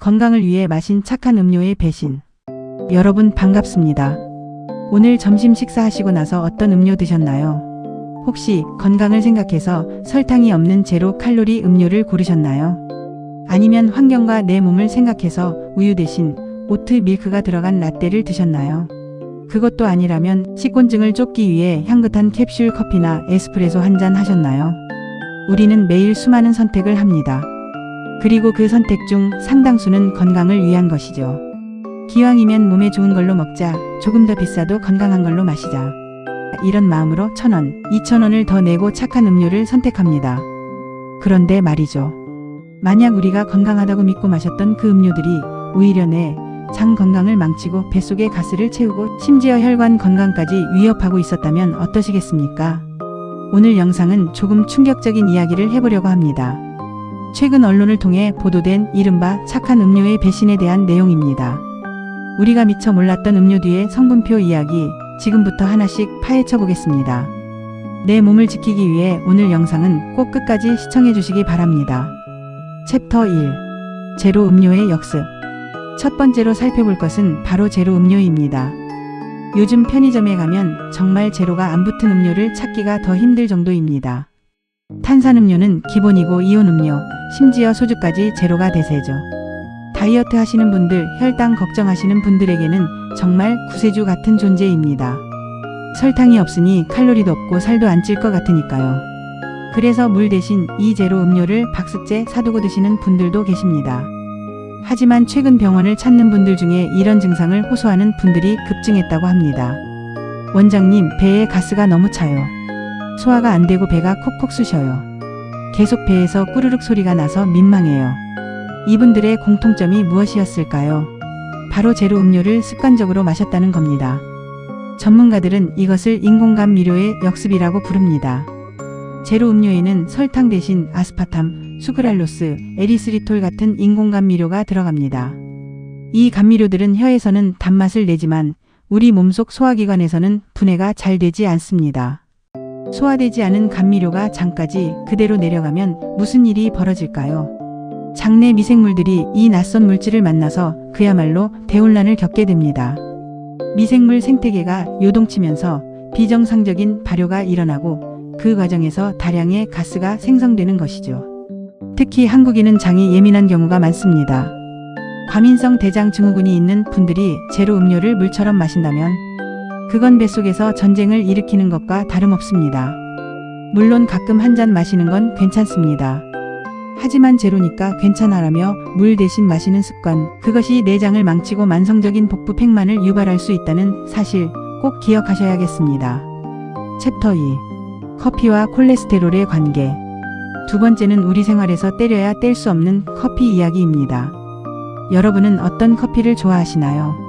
건강을 위해 마신 착한 음료의 배신. 여러분 반갑습니다. 오늘 점심 식사하시고 나서 어떤 음료 드셨나요? 혹시 건강을 생각해서 설탕이 없는 제로 칼로리 음료를 고르셨나요? 아니면 환경과 내 몸을 생각해서 우유 대신 오트 밀크가 들어간 라떼를 드셨나요? 그것도 아니라면 식곤증을 쫓기 위해 향긋한 캡슐 커피나 에스프레소 한 잔 하셨나요? 우리는 매일 수많은 선택을 합니다. 그리고 그 선택 중 상당수는 건강을 위한 것이죠. 기왕이면 몸에 좋은 걸로 먹자, 조금 더 비싸도 건강한 걸로 마시자. 이런 마음으로 1,000원, 2,000원을 더 내고 착한 음료를 선택합니다. 그런데 말이죠. 만약 우리가 건강하다고 믿고 마셨던 그 음료들이 오히려 내 장 건강을 망치고 뱃속의 가스를 채우고 심지어 혈관 건강까지 위협하고 있었다면 어떠시겠습니까? 오늘 영상은 조금 충격적인 이야기를 해보려고 합니다. 최근 언론을 통해 보도된 이른바 착한 음료의 배신에 대한 내용입니다. 우리가 미처 몰랐던 음료 뒤의 성분표 이야기, 지금부터 하나씩 파헤쳐 보겠습니다. 내 몸을 지키기 위해 오늘 영상은 꼭 끝까지 시청해 주시기 바랍니다. 챕터 1. 제로 음료의 역습. 첫 번째로 살펴볼 것은 바로 제로 음료입니다. 요즘 편의점에 가면 정말 제로가 안 붙은 음료를 찾기가 더 힘들 정도입니다. 탄산음료는 기본이고 이온음료, 심지어 소주까지 제로가 대세죠. 다이어트 하시는 분들, 혈당 걱정하시는 분들에게는 정말 구세주 같은 존재입니다. 설탕이 없으니 칼로리도 없고 살도 안 찔 것 같으니까요. 그래서 물 대신 이 제로 음료를 박스째 사두고 드시는 분들도 계십니다. 하지만 최근 병원을 찾는 분들 중에 이런 증상을 호소하는 분들이 급증했다고 합니다. 원장님, 배에 가스가 너무 차요. 소화가 안 되고 배가 콕콕 쑤셔요. 계속 배에서 꾸르륵 소리가 나서 민망해요. 이분들의 공통점이 무엇이었을까요? 바로 제로 음료를 습관적으로 마셨다는 겁니다. 전문가들은 이것을 인공감미료의 역습이라고 부릅니다. 제로 음료에는 설탕 대신 아스파탐, 수크랄로스, 에리스리톨 같은 인공감미료가 들어갑니다. 이 감미료들은 혀에서는 단맛을 내지만 우리 몸속 소화기관에서는 분해가 잘 되지 않습니다. 소화되지 않은 감미료가 장까지 그대로 내려가면 무슨 일이 벌어질까요? 장내 미생물들이 이 낯선 물질을 만나서 그야말로 대혼란을 겪게 됩니다. 미생물 생태계가 요동치면서 비정상적인 발효가 일어나고 그 과정에서 다량의 가스가 생성되는 것이죠. 특히 한국인은 장이 예민한 경우가 많습니다. 과민성 대장 증후군이 있는 분들이 제로 음료를 물처럼 마신다면 그건 뱃속에서 전쟁을 일으키는 것과 다름없습니다. 물론 가끔 한 잔 마시는 건 괜찮습니다. 하지만 제로니까 괜찮아라며 물 대신 마시는 습관, 그것이 내장을 망치고 만성적인 복부 팽만을 유발할 수 있다는 사실 꼭 기억하셔야겠습니다. 챕터 2. 커피와 콜레스테롤의 관계. 두 번째는 우리 생활에서 때려야 뗄 수 없는 커피 이야기입니다. 여러분은 어떤 커피를 좋아하시나요?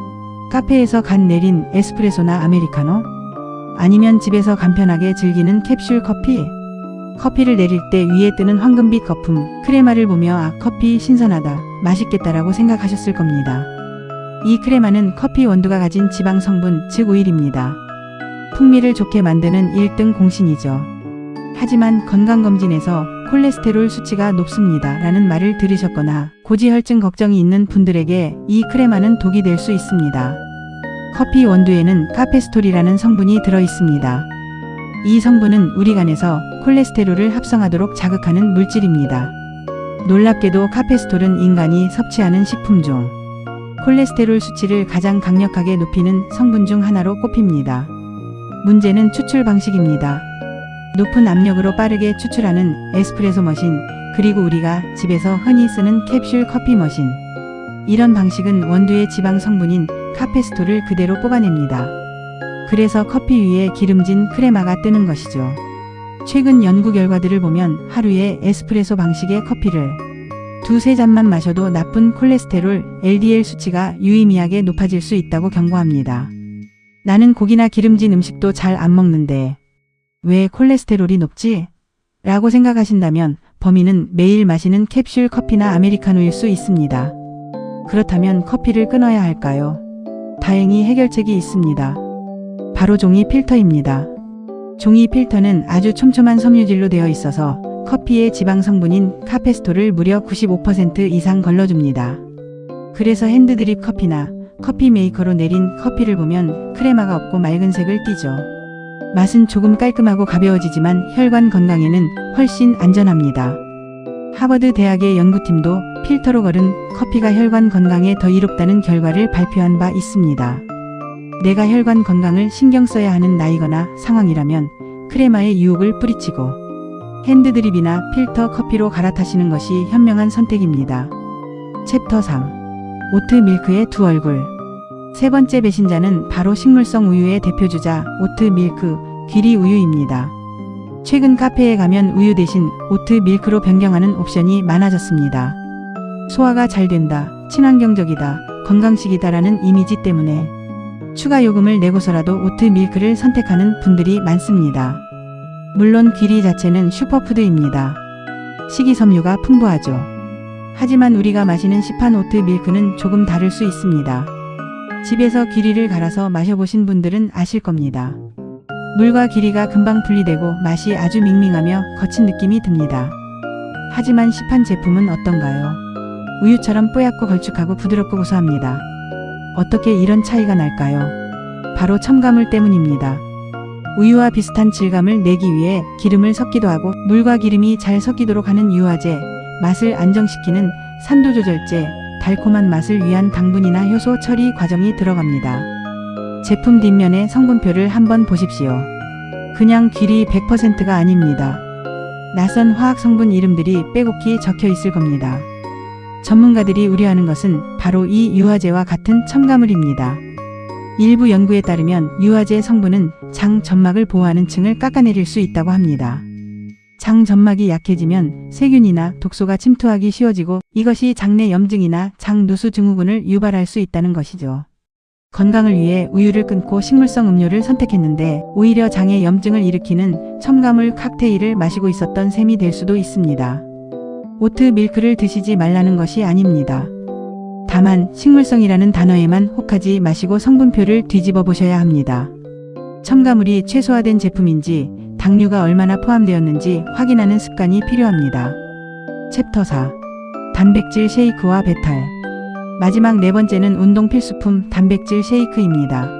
카페에서 간 내린 에스프레소나 아메리카노? 아니면 집에서 간편하게 즐기는 캡슐 커피? 커피를 내릴 때 위에 뜨는 황금빛 거품, 크레마를 보며 아, 커피 신선하다, 맛있겠다라고 생각하셨을 겁니다. 이 크레마는 커피 원두가 가진 지방 성분, 즉 오일입니다. 풍미를 좋게 만드는 1등 공신이죠. 하지만 건강검진에서 콜레스테롤 수치가 높습니다 라는 말을 들으셨거나 고지혈증 걱정이 있는 분들에게 이 크레마는 독이 될 수 있습니다. 커피 원두에는 카페스톨이라는 성분이 들어 있습니다. 이 성분은 우리 간에서 콜레스테롤을 합성하도록 자극하는 물질입니다. 놀랍게도 카페스톨은 인간이 섭취하는 식품 중 콜레스테롤 수치를 가장 강력하게 높이는 성분 중 하나로 꼽힙니다. 문제는 추출 방식입니다. 높은 압력으로 빠르게 추출하는 에스프레소 머신, 그리고 우리가 집에서 흔히 쓰는 캡슐 커피 머신. 이런 방식은 원두의 지방 성분인 카페스톨을 그대로 뽑아냅니다. 그래서 커피 위에 기름진 크레마가 뜨는 것이죠. 최근 연구 결과들을 보면 하루에 에스프레소 방식의 커피를 두세 잔만 마셔도 나쁜 콜레스테롤, LDL 수치가 유의미하게 높아질 수 있다고 경고합니다. 나는 고기나 기름진 음식도 잘 안 먹는데 왜 콜레스테롤이 높지? 라고 생각하신다면 범인은 매일 마시는 캡슐 커피나 아메리카노일 수 있습니다. 그렇다면 커피를 끊어야 할까요? 다행히 해결책이 있습니다. 바로 종이 필터입니다. 종이 필터는 아주 촘촘한 섬유질로 되어 있어서 커피의 지방 성분인 카페스톨을 무려 95% 이상 걸러줍니다. 그래서 핸드드립 커피나 커피 메이커로 내린 커피를 보면 크레마가 없고 맑은 색을 띠죠. 맛은 조금 깔끔하고 가벼워지지만 혈관 건강에는 훨씬 안전합니다. 하버드 대학의 연구팀도 필터로 거른 커피가 혈관 건강에 더 이롭다는 결과를 발표한 바 있습니다. 내가 혈관 건강을 신경 써야 하는 나이거나 상황이라면 크레마에 유혹을 뿌리치고 핸드드립이나 필터 커피로 갈아타시는 것이 현명한 선택입니다. 챕터 3. 오트밀크의 두 얼굴. 세 번째 배신자는 바로 식물성 우유의 대표주자 오트밀크 귀리 우유입니다. 최근 카페에 가면 우유 대신 오트밀크로 변경하는 옵션이 많아졌습니다. 소화가 잘 된다, 친환경적이다, 건강식이다라는 이미지 때문에 추가 요금을 내고서라도 오트밀크를 선택하는 분들이 많습니다. 물론 귀리 자체는 슈퍼푸드입니다. 식이섬유가 풍부하죠. 하지만 우리가 마시는 시판 오트밀크는 조금 다를 수 있습니다. 집에서 귀리를 갈아서 마셔보신 분들은 아실 겁니다. 물과 귀리가 금방 분리되고 맛이 아주 밍밍하며 거친 느낌이 듭니다. 하지만 시판 제품은 어떤가요? 우유처럼 뽀얗고 걸쭉하고 부드럽고 고소합니다. 어떻게 이런 차이가 날까요? 바로 첨가물 때문입니다. 우유와 비슷한 질감을 내기 위해 기름을 섞기도 하고 물과 기름이 잘 섞이도록 하는 유화제, 맛을 안정시키는 산도조절제, 달콤한 맛을 위한 당분이나 효소 처리 과정이 들어갑니다. 제품 뒷면의 성분표를 한번 보십시오. 그냥 귀리 100%가 아닙니다. 낯선 화학 성분 이름들이 빼곡히 적혀 있을 겁니다. 전문가들이 우려하는 것은 바로 이 유화제와 같은 첨가물입니다. 일부 연구에 따르면 유화제 성분은 장 점막을 보호하는 층을 깎아내릴 수 있다고 합니다. 장 점막이 약해지면 세균이나 독소가 침투하기 쉬워지고 이것이 장내 염증이나 장 누수 증후군을 유발할 수 있다는 것이죠. 건강을 위해 우유를 끊고 식물성 음료를 선택했는데 오히려 장에 염증을 일으키는 첨가물 칵테일을 마시고 있었던 셈이 될 수도 있습니다. 오트밀크를 드시지 말라는 것이 아닙니다. 다만 식물성이라는 단어에만 혹하지 마시고 성분표를 뒤집어 보셔야 합니다. 첨가물이 최소화된 제품인지 당류가 얼마나 포함되었는지 확인하는 습관이 필요합니다. 챕터 4. 단백질 쉐이크와 배탈. 마지막 네 번째는 운동 필수품 단백질 쉐이크입니다.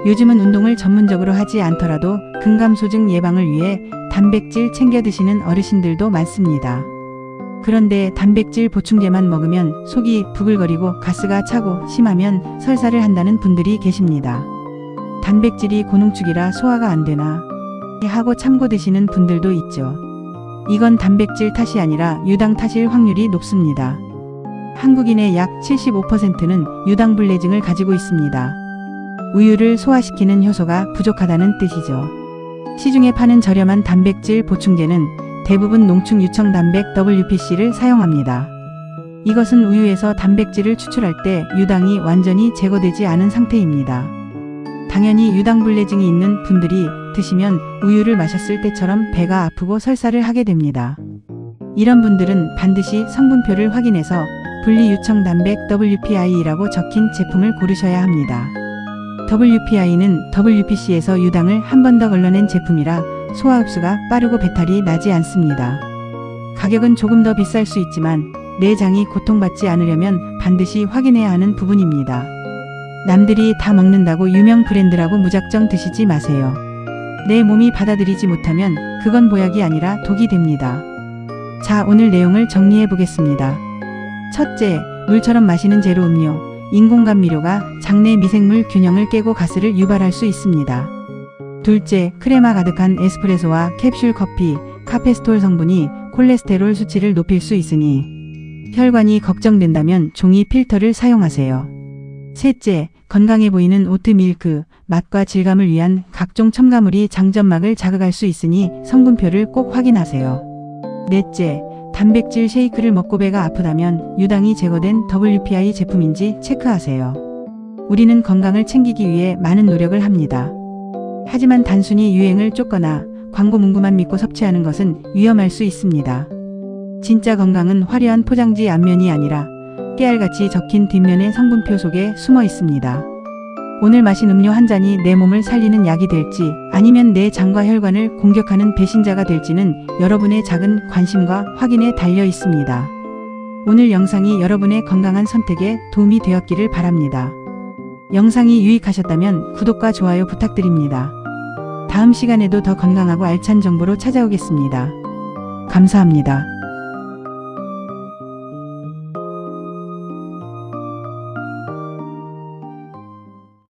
요즘은 운동을 전문적으로 하지 않더라도 근감소증 예방을 위해 단백질 챙겨 드시는 어르신들도 많습니다. 그런데 단백질 보충제만 먹으면 속이 부글거리고 가스가 차고 심하면 설사를 한다는 분들이 계십니다. 단백질이 고농축이라 소화가 안 되나 하고 참고 드시는 분들도 있죠. 이건 단백질 탓이 아니라 유당 탓일 확률이 높습니다. 한국인의 약 75%는 유당불내증을 가지고 있습니다. 우유를 소화시키는 효소가 부족하다는 뜻이죠. 시중에 파는 저렴한 단백질 보충제는 대부분 농축 유청 단백 WPC를 사용합니다. 이것은 우유에서 단백질을 추출할 때 유당이 완전히 제거되지 않은 상태입니다. 당연히 유당불내증이 있는 분들이 드시면 우유를 마셨을 때처럼 배가 아프고 설사를 하게 됩니다. 이런 분들은 반드시 성분표를 확인해서 분리유청 단백 WPI라고 적힌 제품을 고르셔야 합니다. WPI는 WPC에서 유당을 한 번 더 걸러낸 제품이라 소화 흡수가 빠르고 배탈이 나지 않습니다. 가격은 조금 더 비쌀 수 있지만 내 장이 고통받지 않으려면 반드시 확인해야 하는 부분입니다. 남들이 다 먹는다고 유명 브랜드라고 무작정 드시지 마세요. 내 몸이 받아들이지 못하면 그건 보약이 아니라 독이 됩니다. 자, 오늘 내용을 정리해 보겠습니다. 첫째, 물처럼 마시는 제로 음료, 인공감미료가 장내 미생물 균형을 깨고 가스를 유발할 수 있습니다. 둘째, 크레마 가득한 에스프레소와 캡슐 커피, 카페스톨 성분이 콜레스테롤 수치를 높일 수 있으니 혈관이 걱정된다면 종이 필터를 사용하세요. 셋째, 건강해 보이는 오트밀크, 맛과 질감을 위한 각종 첨가물이 장점막을 자극할 수 있으니 성분표를 꼭 확인하세요. 넷째, 단백질 쉐이크를 먹고 배가 아프다면 유당이 제거된 WPI 제품인지 체크하세요. 우리는 건강을 챙기기 위해 많은 노력을 합니다. 하지만 단순히 유행을 쫓거나 광고 문구만 믿고 섭취하는 것은 위험할 수 있습니다. 진짜 건강은 화려한 포장지 앞면이 아니라 깨알같이 적힌 뒷면의 성분표 속에 숨어 있습니다. 오늘 마신 음료 한 잔이 내 몸을 살리는 약이 될지 아니면 내 장과 혈관을 공격하는 배신자가 될지는 여러분의 작은 관심과 확인에 달려 있습니다. 오늘 영상이 여러분의 건강한 선택에 도움이 되었기를 바랍니다. 영상이 유익하셨다면 구독과 좋아요 부탁드립니다. 다음 시간에도 더 건강하고 알찬 정보로 찾아오겠습니다. 감사합니다.